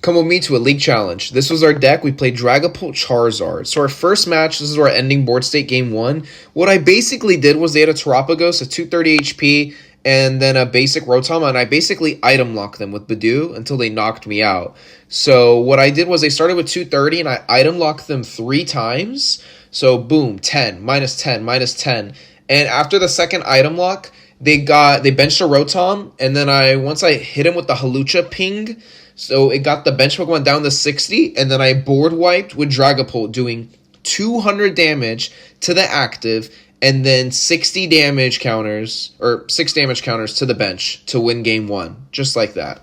Come with me to a league challenge. This was our deck. We played Dragapult Charizard. So our first match, this is our ending board state game 1. What I basically did was they had a Terapagos, a 230 HP, and then a basic Rotom, and I basically item locked them with Badoo until they knocked me out. So what I did was they started with 230, and I item locked them 3 times. So boom, 10, minus 10, minus 10. And after the second item lock, they benched a Rotom, and then once I hit him with the Halucha ping, so it got the bench Pokemon down to 60, and then I board wiped with Dragapult, doing 200 damage to the active, and then 60 damage counters, or 6 damage counters to the bench to win game 1, just like that.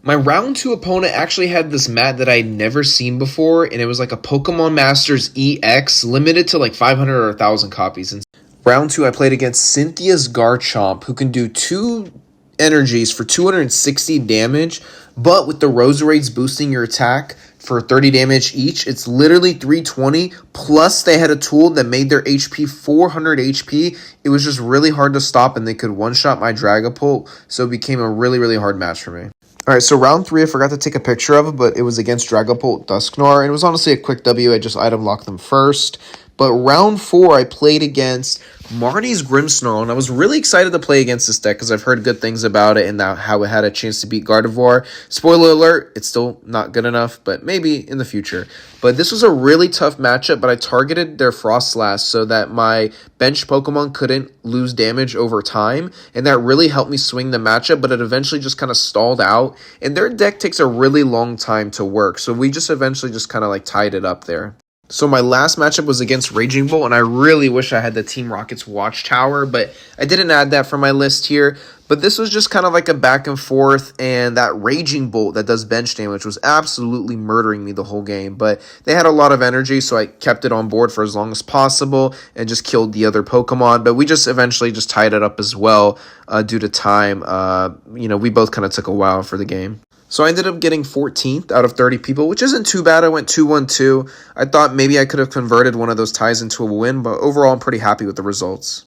My round 2 opponent actually had this mat that I'd never seen before, and it was like a Pokemon Masters EX, limited to like 500 or 1,000 copies. And round 2, I played against Cynthia's Garchomp, who can do 2 energies for 260 damage, but with the Roserades boosting your attack for 30 damage each, it's literally 320, plus they had a tool that made their HP 400 HP. It was just really hard to stop, and they could one-shot my Dragapult, so it became a really, really hard match for me. Alright, so round 3, I forgot to take a picture of it, but it was against Dragapult Dusknoir, and it was honestly a quick W. I just item locked them first. But round 4, I played against Marnie's Grimmsnarl, and I was really excited to play against this deck because I've heard good things about it and how it had a chance to beat Gardevoir. Spoiler alert, it's still not good enough, but maybe in the future. But this was a really tough matchup, but I targeted their Frostlass so that my bench Pokemon couldn't lose damage over time, and that really helped me swing the matchup, but it eventually just kind of stalled out, and their deck takes a really long time to work, so we just eventually just kind of like tied it up there. So my last matchup was against Raging Bolt, and I really wish I had the Team Rocket's Watchtower, but I didn't add that for my list here. But this was just kind of like a back and forth, and that Raging Bolt that does bench damage was absolutely murdering me the whole game. But they had a lot of energy, so I kept it on board for as long as possible and just killed the other Pokemon. But we just eventually just tied it up as well due to time. We both kind of took a while for the game. So I ended up getting 14th out of 30 people, which isn't too bad. I went 2-1-2. I thought maybe I could have converted one of those ties into a win, but overall I'm pretty happy with the results.